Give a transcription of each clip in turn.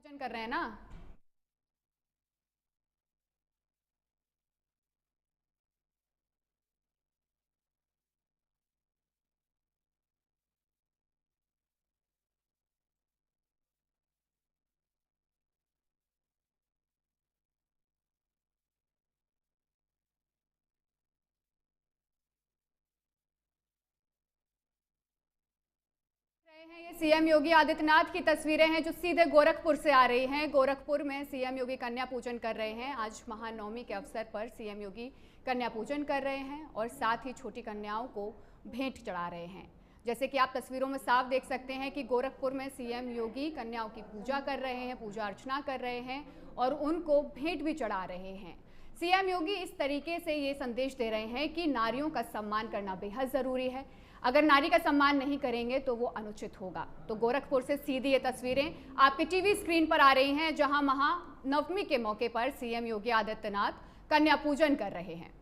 पूजन कर रहे हैं ना। रहे हैं ये सीएम योगी आदित्यनाथ की तस्वीरें हैं जो सीधे गोरखपुर से आ रही हैं। गोरखपुर में सीएम योगी कन्या पूजन कर रहे हैं। आज महानवमी के अवसर पर सीएम योगी कन्या पूजन कर रहे हैं और साथ ही छोटी कन्याओं को भेंट चढ़ा रहे हैं। जैसे कि आप तस्वीरों में साफ देख सकते हैं कि गोरखपुर में सीएम योगी कन्याओं की पूजा कर रहे हैं, पूजा अर्चना कर रहे हैं और उनको भेंट भी चढ़ा रहे हैं। सीएम योगी इस तरीके से ये संदेश दे रहे हैं कि नारियों का सम्मान करना बेहद जरूरी है। अगर नारी का सम्मान नहीं करेंगे तो वो अनुचित होगा। तो गोरखपुर से सीधी ये तस्वीरें आपके टीवी स्क्रीन पर आ रही हैं, जहां महानवमी के मौके पर सीएम योगी आदित्यनाथ कन्या पूजन कर रहे हैं।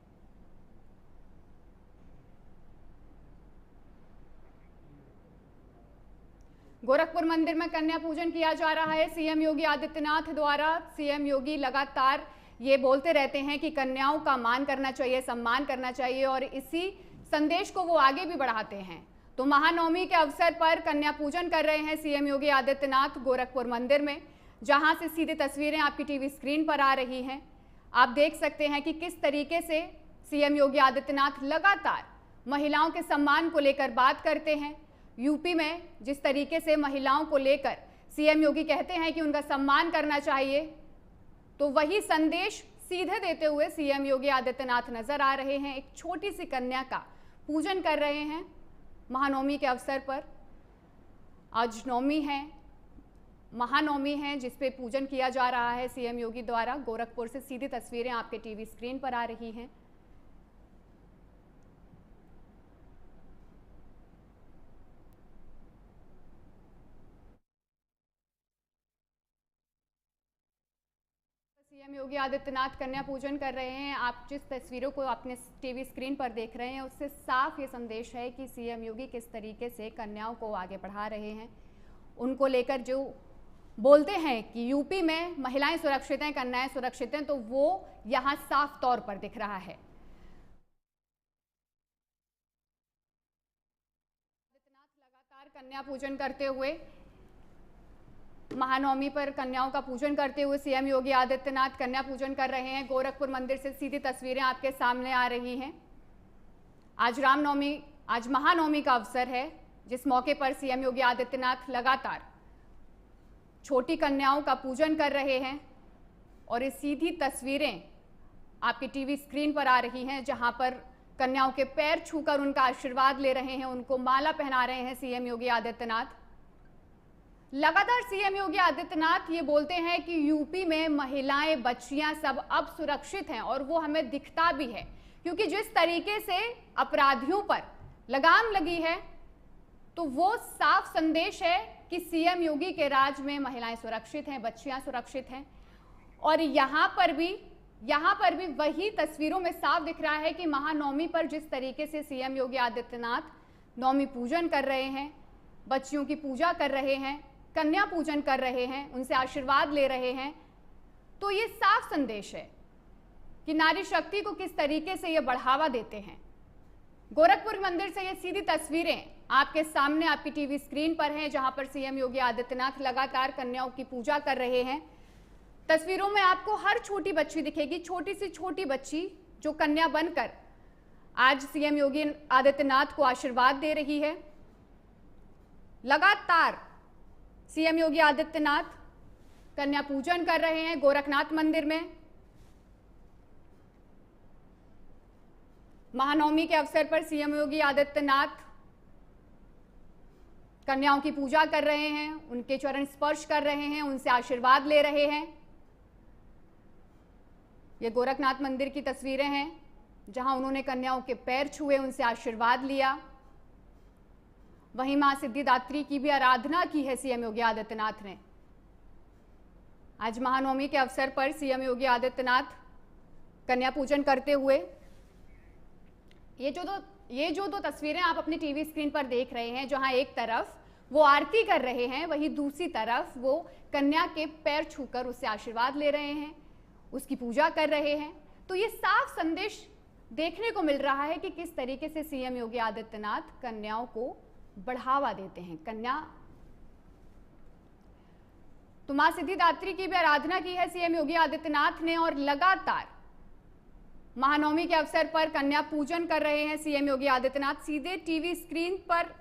गोरखपुर मंदिर में कन्या पूजन किया जा रहा है सीएम योगी आदित्यनाथ द्वारा। सीएम योगी लगातार ये बोलते रहते हैं कि कन्याओं का मान करना चाहिए, सम्मान करना चाहिए और इसी संदेश को वो आगे भी बढ़ाते हैं। तो महानवमी के अवसर पर कन्या पूजन कर रहे हैं सीएम योगी आदित्यनाथ गोरखपुर मंदिर में, जहां से सीधी तस्वीरें आपकी टीवी स्क्रीन पर आ रही हैं। आप देख सकते हैं कि किस तरीके से सीएम योगी आदित्यनाथ लगातार महिलाओं के सम्मान को लेकर बात करते हैं। यूपी में जिस तरीके से महिलाओं को लेकर सीएम योगी कहते हैं कि उनका सम्मान करना चाहिए, तो वही संदेश सीधे देते हुए सीएम योगी आदित्यनाथ नजर आ रहे हैं। एक छोटी सी कन्या का पूजन कर रहे हैं महानवमी के अवसर पर। आज नवमी है, महानवमी है, जिस पे पूजन किया जा रहा है सीएम योगी द्वारा। गोरखपुर से सीधी तस्वीरें आपके टीवी स्क्रीन पर आ रही हैं। सीएम योगी आदित्यनाथ कन्या पूजन कर रहे हैं। आप जिस तस्वीरों को अपने टीवी स्क्रीन पर देख रहे हैं, उससे साफ ये संदेश है कि सीएम योगी किस तरीके से कन्याओं को आगे बढ़ा रहे हैं। उनको लेकर जो बोलते हैं कि यूपी में महिलाएं सुरक्षित हैं, कन्याएं सुरक्षित हैं, तो वो यहाँ साफ तौर पर दिख रहा है। आदित्यनाथ लगातार कन्या पूजन करते हुए, महानवमी पर कन्याओं का पूजन करते हुए सीएम योगी आदित्यनाथ कन्या पूजन कर रहे हैं। गोरखपुर मंदिर से सीधी तस्वीरें आपके सामने आ रही हैं। आज रामनवमी, आज महानवमी का अवसर है, जिस मौके पर सीएम योगी आदित्यनाथ लगातार छोटी कन्याओं का पूजन कर रहे हैं और ये सीधी तस्वीरें आपकी टीवी स्क्रीन पर आ रही हैं, जहां पर कन्याओं के पैर छूकर उनका आशीर्वाद ले रहे हैं, उनको माला पहना रहे हैं सीएम योगी आदित्यनाथ। लगातार सीएम योगी आदित्यनाथ ये बोलते हैं कि यूपी में महिलाएं, बच्चियां सब अब सुरक्षित हैं और वो हमें दिखता भी है, क्योंकि जिस तरीके से अपराधियों पर लगाम लगी है, तो वो साफ संदेश है कि सीएम योगी के राज में महिलाएं सुरक्षित हैं, बच्चियां सुरक्षित हैं। और यहाँ पर भी वही तस्वीरों में साफ दिख रहा है कि महानवमी पर जिस तरीके से सीएम योगी आदित्यनाथ नवमी पूजन कर रहे हैं, बच्चियों की पूजा कर रहे हैं, कन्या पूजन कर रहे हैं, उनसे आशीर्वाद ले रहे हैं, तो ये साफ संदेश है कि नारी शक्ति को किस तरीके से ये बढ़ावा देते हैं। गोरखपुर मंदिर से ये सीधी तस्वीरें आपके सामने आपकी टीवी स्क्रीन पर हैं, जहां पर सीएम योगी आदित्यनाथ लगातार कन्याओं की पूजा कर रहे हैं। तस्वीरों में आपको हर छोटी बच्ची दिखेगी, छोटी सी छोटी बच्ची जो कन्या बनकर आज सीएम योगी आदित्यनाथ को आशीर्वाद दे रही है। लगातार सीएम योगी आदित्यनाथ कन्या पूजन कर रहे हैं गोरखनाथ मंदिर में। महानवमी के अवसर पर सीएम योगी आदित्यनाथ कन्याओं की पूजा कर रहे हैं, उनके चरण स्पर्श कर रहे हैं, उनसे आशीर्वाद ले रहे हैं। ये गोरखनाथ मंदिर की तस्वीरें हैं, जहां उन्होंने कन्याओं के पैर छुए, उनसे आशीर्वाद लिया। वहीं मां सिद्धिदात्री की भी आराधना की है सीएम योगी आदित्यनाथ ने। आज महानवमी के अवसर पर सीएम योगी आदित्यनाथ कन्या पूजन करते हुए ये जो दो तस्वीरें आप अपनी टीवी स्क्रीन पर देख रहे हैं, जहां एक तरफ वो आरती कर रहे हैं, वहीं दूसरी तरफ वो कन्या के पैर छूकर उससे आशीर्वाद ले रहे हैं, उसकी पूजा कर रहे हैं। तो ये साफ संदेश देखने को मिल रहा है कि किस तरीके से सीएम योगी आदित्यनाथ कन्याओं को बढ़ावा देते हैं। कन्या तो मां सिद्धिदात्री की भी आराधना की है सीएम योगी आदित्यनाथ ने, और लगातार महानवमी के अवसर पर कन्या पूजन कर रहे हैं सीएम योगी आदित्यनाथ। सीधे टीवी स्क्रीन पर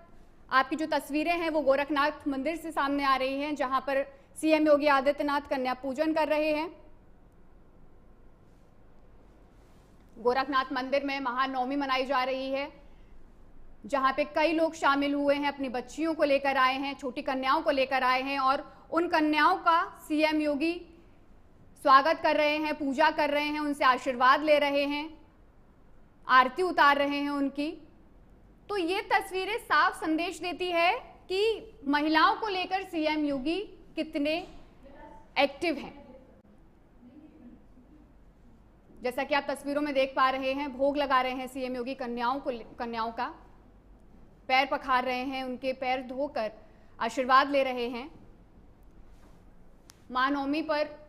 आपकी जो तस्वीरें हैं वो गोरखनाथ मंदिर से सामने आ रही हैं, जहां पर सीएम योगी आदित्यनाथ कन्या पूजन कर रहे हैं। गोरखनाथ मंदिर में महानवमी मनाई जा रही है, जहां पे कई लोग शामिल हुए हैं, अपनी बच्चियों को लेकर आए हैं, छोटी कन्याओं को लेकर आए हैं, और उन कन्याओं का सीएम योगी स्वागत कर रहे हैं, पूजा कर रहे हैं, उनसे आशीर्वाद ले रहे हैं, आरती उतार रहे हैं उनकी। तो ये तस्वीरें साफ संदेश देती है कि महिलाओं को लेकर सीएम योगी कितने एक्टिव हैं। जैसा कि आप तस्वीरों में देख पा रहे हैं, भोग लगा रहे हैं सीएम योगी कन्याओं का, पैर पखार रहे हैं, उनके पैर धोकर आशीर्वाद ले रहे हैं। महानवमी पर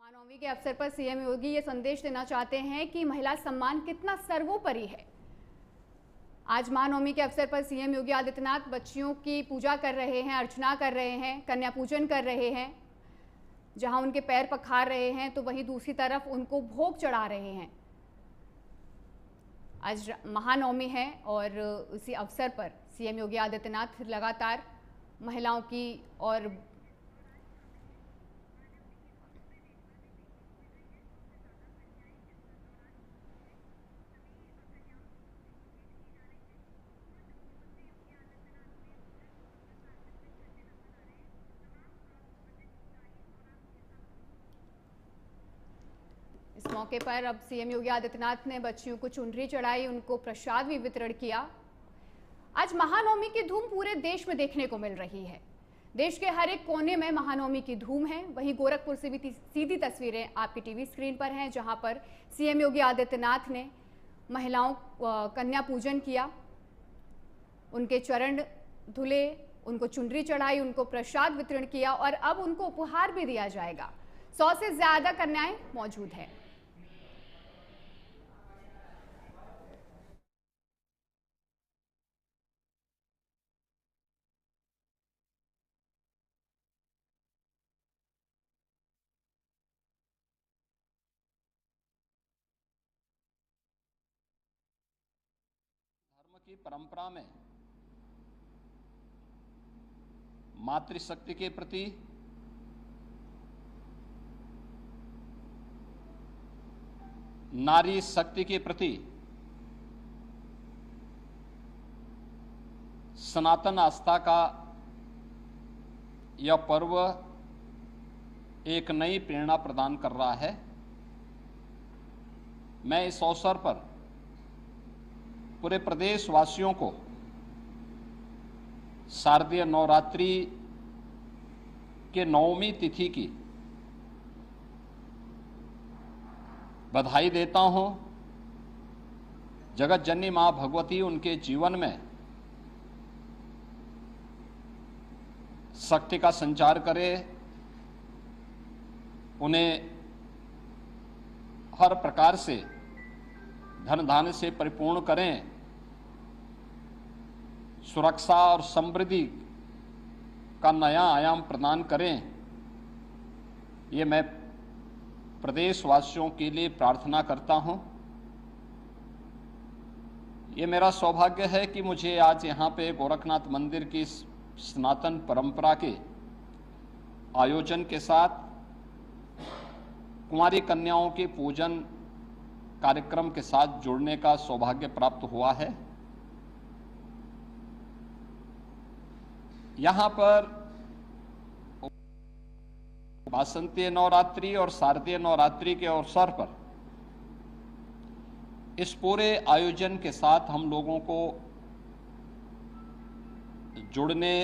महानवमी के अवसर पर सीएम योगी ये संदेश देना चाहते हैं कि महिला सम्मान कितना सर्वोपरि है। आज महानवमी के अवसर पर सीएम योगी आदित्यनाथ बच्चियों की पूजा कर रहे हैं, अर्चना कर रहे हैं, कन्या पूजन कर रहे हैं, जहां उनके पैर पखार रहे हैं, तो वहीं दूसरी तरफ उनको भोग चढ़ा रहे हैं। आज महानवमी है और इसी अवसर पर सीएम योगी आदित्यनाथ लगातार महिलाओं की और इस मौके पर अब सीएम योगी आदित्यनाथ ने बच्चियों को चुनरी चढ़ाई, उनको प्रसाद भी वितरण किया। आज महानवमी की धूम पूरे देश में देखने को मिल रही है। देश के हर एक कोने में महानवमी की धूम है। वहीं गोरखपुर से भी सीधी तस्वीरें आपकी टीवी स्क्रीन पर हैं, जहां पर सीएम योगी आदित्यनाथ ने महिलाओं कन्या पूजन किया, उनके चरण धुले, उनको चुनरी चढ़ाई, उनको प्रसाद वितरण किया, और अब उनको उपहार भी दिया जाएगा। 100 से ज्यादा कन्याएं मौजूद हैं। धर्म की परंपरा में मातृशक्ति के प्रति नारी शक्ति के प्रति सनातन आस्था का यह पर्व एक नई प्रेरणा प्रदान कर रहा है। मैं इस अवसर पर पूरे प्रदेश वासियों को शारदीय नवरात्रि के 9वीं तिथि की बधाई देता हूं। जगत जननी मां भगवती उनके जीवन में शक्ति का संचार करे, उन्हें हर प्रकार से धन धान्य से परिपूर्ण करें, सुरक्षा और समृद्धि का नया आयाम प्रदान करें। ये मैं प्रदेशवासियों के लिए प्रार्थना करता हूं। ये मेरा सौभाग्य है कि मुझे आज यहाँ पे गोरखनाथ मंदिर की सनातन परंपरा के आयोजन के साथ कुंवारी कन्याओं के पूजन कार्यक्रम के साथ जुड़ने का सौभाग्य प्राप्त हुआ है। यहाँ पर वासंतीय नवरात्रि और शारदीय नवरात्रि के अवसर पर इस पूरे आयोजन के साथ हम लोगों को जुड़ने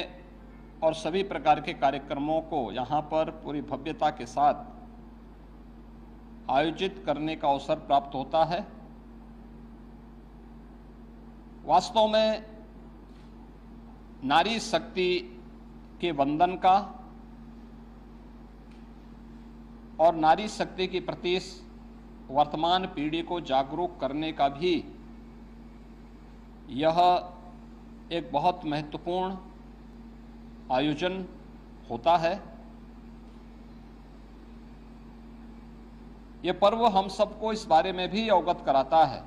और सभी प्रकार के कार्यक्रमों को यहाँ पर पूरी भव्यता के साथ आयोजित करने का अवसर प्राप्त होता है। वास्तव में नारी शक्ति के वंदन का और नारी शक्ति के प्रति वर्तमान पीढ़ी को जागरूक करने का भी यह एक बहुत महत्वपूर्ण आयोजन होता है। यह पर्व हम सबको इस बारे में भी अवगत कराता है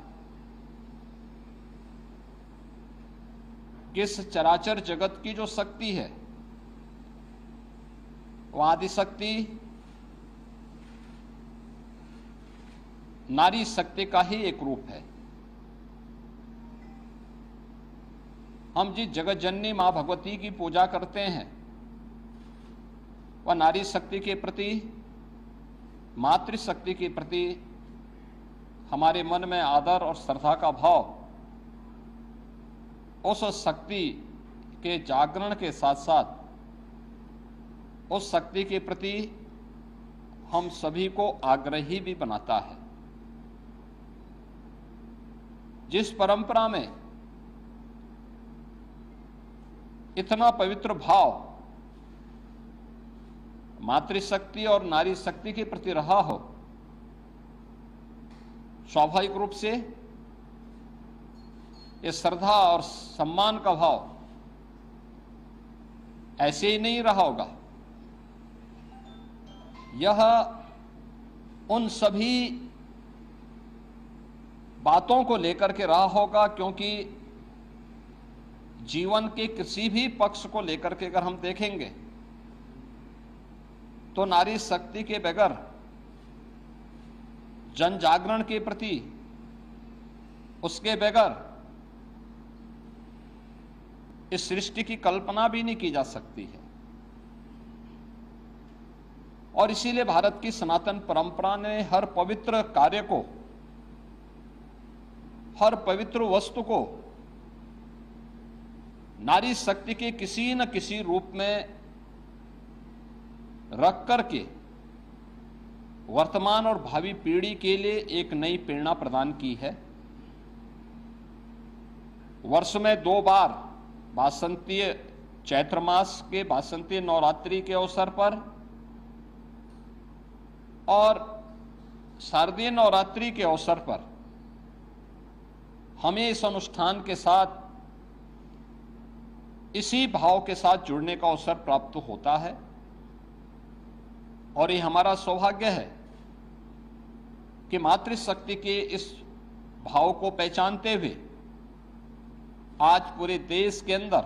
कि इस चराचर जगत की जो शक्ति है वह आदिशक्ति नारी शक्ति का ही एक रूप है। हम जिस जगत जननी मां भगवती की पूजा करते हैं वह नारी शक्ति के प्रति, मातृशक्ति के प्रति हमारे मन में आदर और श्रद्धा का भाव उस शक्ति के जागरण के साथ साथ उस शक्ति के प्रति हम सभी को आग्रही भी बनाता है। जिस परंपरा में इतना पवित्र भाव मातृशक्ति और नारी शक्ति के प्रति रहा हो, स्वाभाविक रूप से ये श्रद्धा और सम्मान का भाव ऐसे ही नहीं रहा होगा। यह उन सभी बातों को लेकर के रहा होगा, क्योंकि जीवन के किसी भी पक्ष को लेकर के अगर हम देखेंगे तो नारी शक्ति के बगैर जन जागरण के प्रति, उसके बगैर इस सृष्टि की कल्पना भी नहीं की जा सकती है। और इसीलिए भारत की सनातन परंपरा ने हर पवित्र कार्य को, हर पवित्र वस्तु को नारी शक्ति के किसी न किसी रूप में रख करके वर्तमान और भावी पीढ़ी के लिए एक नई प्रेरणा प्रदान की है। वर्ष में 2 बार वासंतीय चैत्र मास के वासंतीय नवरात्रि के अवसर पर और शारदीय नवरात्रि के अवसर पर हमें इस अनुष्ठान के साथ इसी भाव के साथ जुड़ने का अवसर प्राप्त होता है। और ये हमारा सौभाग्य है कि मातृशक्ति के इस भाव को पहचानते हुए आज पूरे देश के अंदर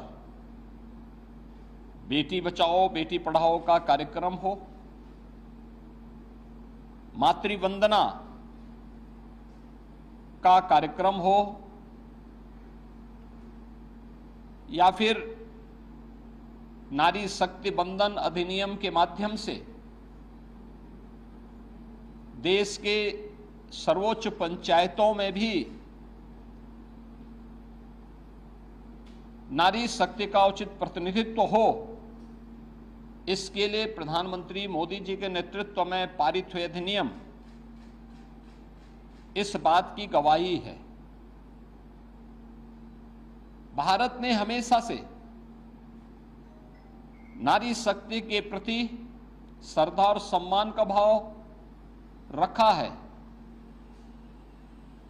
बेटी बचाओ बेटी पढ़ाओ का कार्यक्रम हो, मातृवंदना का कार्यक्रम हो, या फिर नारी शक्ति बंधन अधिनियम के माध्यम से देश के सर्वोच्च पंचायतों में भी नारी शक्ति का उचित प्रतिनिधित्व हो, इसके लिए प्रधानमंत्री मोदी जी के नेतृत्व में पारित हुए अधिनियम इस बात की गवाही है। भारत ने हमेशा से नारी शक्ति के प्रति श्रद्धा और सम्मान का भाव रखा है।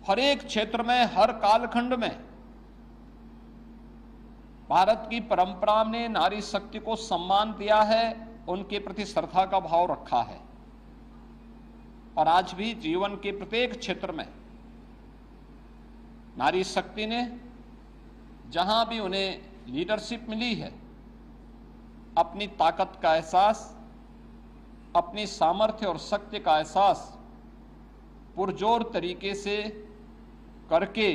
हर एक क्षेत्र में, हर कालखंड में भारत की परंपरा ने नारी शक्ति को सम्मान दिया है, उनके प्रति श्रद्धा का भाव रखा है। और आज भी जीवन के प्रत्येक क्षेत्र में नारी शक्ति ने जहां भी उन्हें लीडरशिप मिली है, अपनी ताकत का एहसास, अपनी सामर्थ्य और शक्ति का एहसास पुरजोर तरीके से करके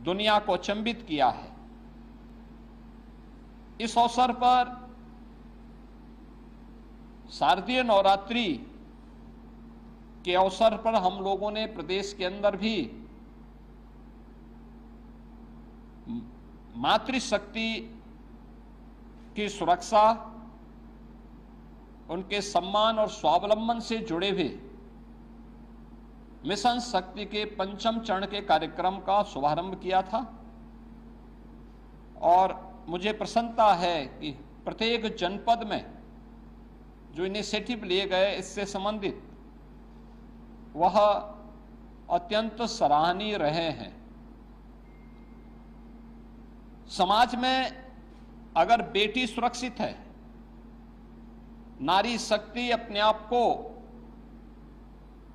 दुनिया को अचंभित किया है। इस अवसर पर शारदीय नवरात्रि के अवसर पर हम लोगों ने प्रदेश के अंदर भी मातृशक्ति की सुरक्षा, उनके सम्मान और स्वावलंबन से जुड़े हुए मिशन शक्ति के 5वें चरण के कार्यक्रम का शुभारंभ किया था। और मुझे प्रसन्नता है कि प्रत्येक जनपद में जो इनिशिएटिव लिए गए इससे संबंधित वह अत्यंत सराहनीय रहे हैं। समाज में अगर बेटी सुरक्षित है, नारी शक्ति अपने आप को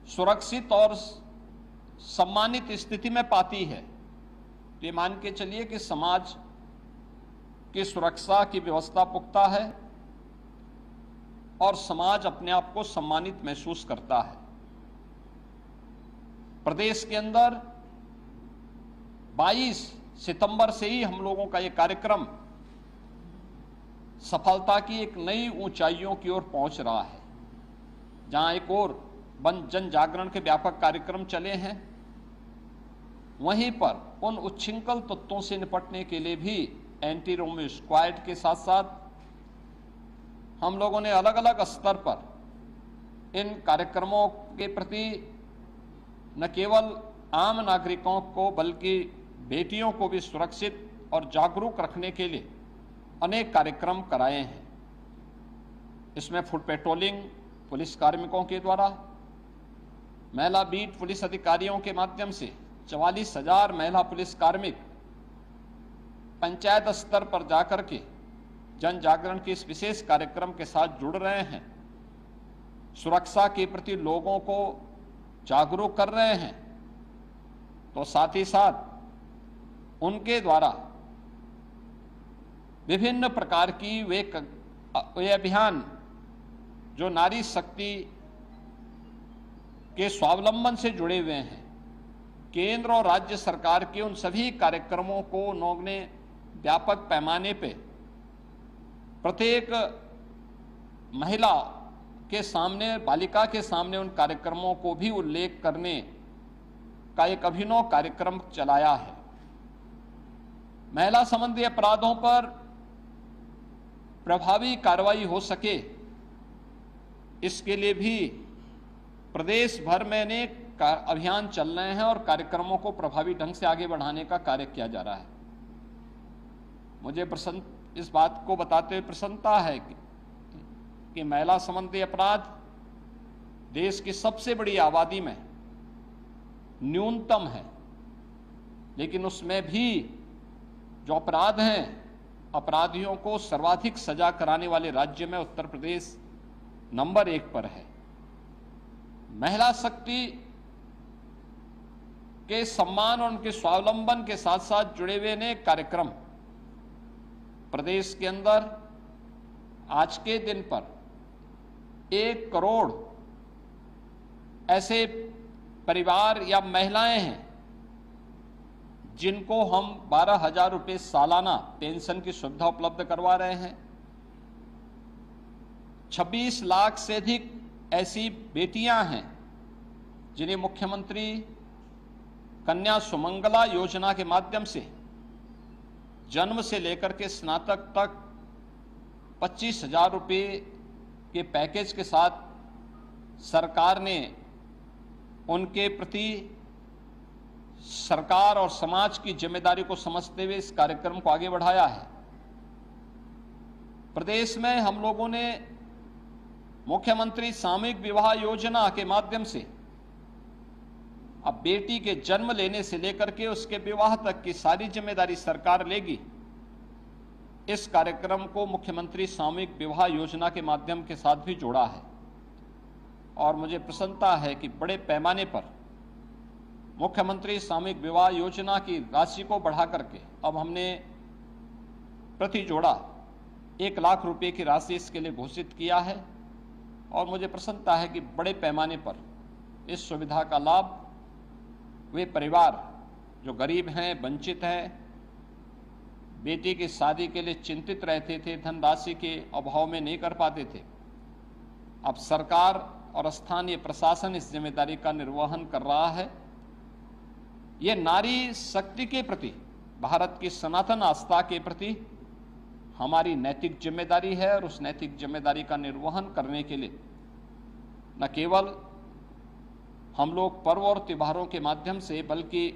सुरक्षित और सम्मानित स्थिति में पाती है, तो ये मान के चलिए कि समाज की सुरक्षा की व्यवस्था पुख्ता है और समाज अपने आप को सम्मानित महसूस करता है। प्रदेश के अंदर 22 सितंबर से ही हम लोगों का ये कार्यक्रम सफलता की एक नई ऊंचाइयों की ओर पहुंच रहा है। जहां एक और जन जागरण के व्यापक कार्यक्रम चले हैं, वहीं पर उन उच्छृंखल तत्वों से निपटने के लिए भी एंटी रोमियो स्क्वाड के साथ साथ हम लोगों ने अलग अलग स्तर पर इन कार्यक्रमों के प्रति न केवल आम नागरिकों को बल्कि बेटियों को भी सुरक्षित और जागरूक रखने के लिए अनेक कार्यक्रम कराए हैं। इसमें फुट पेट्रोलिंग पुलिस कार्मिकों के द्वारा, महिला बीट पुलिस अधिकारियों के माध्यम से 44,000 महिला पुलिस कार्मिक पंचायत स्तर पर जाकर के जन जागरण के इस विशेष कार्यक्रम के साथ जुड़ रहे हैं, सुरक्षा के प्रति लोगों को जागरूक कर रहे हैं। तो साथ ही साथ उनके द्वारा विभिन्न प्रकार की वे अभियान जो नारी शक्ति के स्वावलंबन से जुड़े हुए हैं, केंद्र और राज्य सरकार के उन सभी कार्यक्रमों को उन्होंने व्यापक पैमाने पे प्रत्येक महिला के सामने, बालिका के सामने उन कार्यक्रमों को भी उल्लेख करने का एक अभिनव कार्यक्रम चलाया है। महिला संबंधी अपराधों पर प्रभावी कार्रवाई हो सके, इसके लिए भी प्रदेश भर में अनेक अभियान चल रहे हैं और कार्यक्रमों को प्रभावी ढंग से आगे बढ़ाने का कार्य किया जा रहा है। मुझे इस बात को बताते हुए प्रसन्नता है कि महिला संबंधी अपराध देश की सबसे बड़ी आबादी में न्यूनतम है, लेकिन उसमें भी जो अपराध हैं, अपराधियों को सर्वाधिक सजा कराने वाले राज्य में उत्तर प्रदेश नंबर 1 पर है। महिला शक्ति के सम्मान और उनके स्वावलंबन के साथ साथ जुड़े हुए अनेक कार्यक्रम प्रदेश के अंदर आज के दिन पर 1 करोड़ ऐसे परिवार या महिलाएं हैं जिनको हम 12,000 रुपये सालाना पेंशन की सुविधा उपलब्ध करवा रहे हैं। 26 लाख से अधिक ऐसी बेटियां हैं जिन्हें मुख्यमंत्री कन्या सुमंगला योजना के माध्यम से जन्म से लेकर के स्नातक तक 25,000 रुपये के पैकेज के साथ सरकार ने उनके प्रति सरकार और समाज की जिम्मेदारी को समझते हुए इस कार्यक्रम को आगे बढ़ाया है। प्रदेश में हम लोगों ने मुख्यमंत्री सामूहिक विवाह योजना के माध्यम से अब बेटी के जन्म लेने से लेकर के उसके विवाह तक की सारी जिम्मेदारी सरकार लेगी। इस कार्यक्रम को मुख्यमंत्री सामूहिक विवाह योजना के माध्यम के साथ भी जोड़ा है और मुझे प्रसन्नता है कि बड़े पैमाने पर मुख्यमंत्री सामूहिक विवाह योजना की राशि को बढ़ा करके अब हमने प्रति जोड़ा 1 लाख रुपए की राशि इसके लिए घोषित किया है और मुझे प्रसन्नता है कि बड़े पैमाने पर इस सुविधा का लाभ वे परिवार जो गरीब हैं, वंचित हैं, बेटी की शादी के लिए चिंतित रहते थे, धनराशि के अभाव में नहीं कर पाते थे। अब सरकार और स्थानीय प्रशासन इस जिम्मेदारी का निर्वहन कर रहा है। ये नारी शक्ति के प्रति, भारत की सनातन आस्था के प्रति हमारी नैतिक जिम्मेदारी है और उस नैतिक जिम्मेदारी का निर्वहन करने के लिए न केवल हम लोग पर्व और त्योहारों के माध्यम से, बल्कि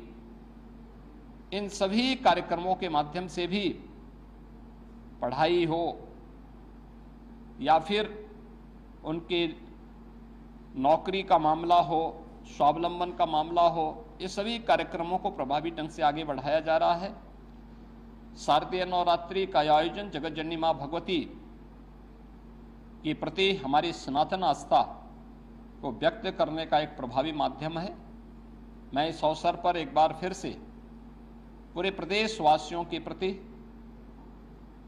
इन सभी कार्यक्रमों के माध्यम से भी, पढ़ाई हो या फिर उनके नौकरी का मामला हो, स्वावलंबन का मामला हो, ये सभी कार्यक्रमों को प्रभावी ढंग से आगे बढ़ाया जा रहा है। शारदीय नवरात्रि का आयोजन जगत जननी मां भगवती के प्रति हमारी सनातन आस्था को व्यक्त करने का एक प्रभावी माध्यम है। मैं इस अवसर पर एक बार फिर से पूरे प्रदेश वासियों के प्रति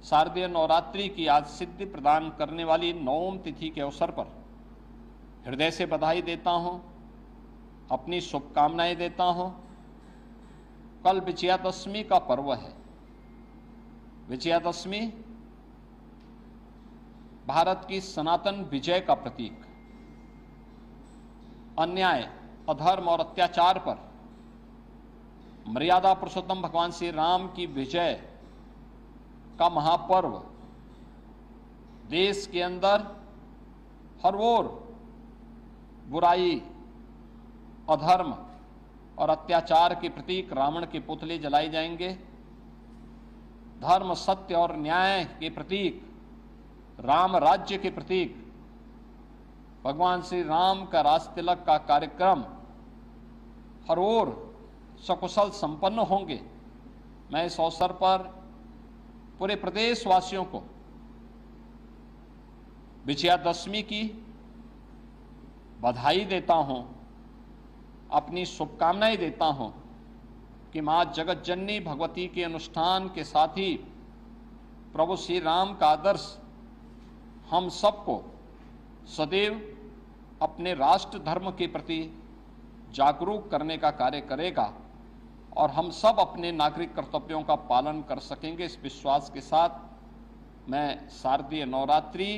शारदीय नवरात्रि की आज सिद्धि प्रदान करने वाली नवम तिथि के अवसर पर हृदय से बधाई देता हूं, अपनी शुभकामनाएं देता हूं। कल विजयादशमी का पर्व है। विजयादशमी भारत की सनातन विजय का प्रतीक, अन्याय, अधर्म और अत्याचार पर मर्यादा पुरुषोत्तम भगवान श्री राम की विजय का महापर्व। देश के अंदर हर ओर बुराई, अधर्म और अत्याचार के प्रतीक रावण के पुतले जलाए जाएंगे। धर्म, सत्य और न्याय के प्रतीक, राम राज्य के प्रतीक भगवान श्री राम का राज तिलक का कार्यक्रम हर ओर सकुशल संपन्न होंगे। मैं इस अवसर पर पूरे प्रदेश वासियों को विजयादशमी की बधाई देता हूं, अपनी शुभकामनाएं देता हूं कि मां जगत जननी भगवती के अनुष्ठान के साथ ही प्रभु श्री राम का आदर्श हम सबको सदैव अपने राष्ट्र धर्म के प्रति जागरूक करने का कार्य करेगा और हम सब अपने नागरिक कर्तव्यों का पालन कर सकेंगे। इस विश्वास के साथ मैं शारदीय नवरात्रि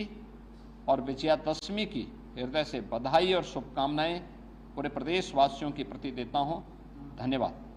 और विजयादशमी की हृदय से बधाई और शुभकामनाएं पूरे प्रदेश वासियों के प्रति देता हूं। धन्यवाद।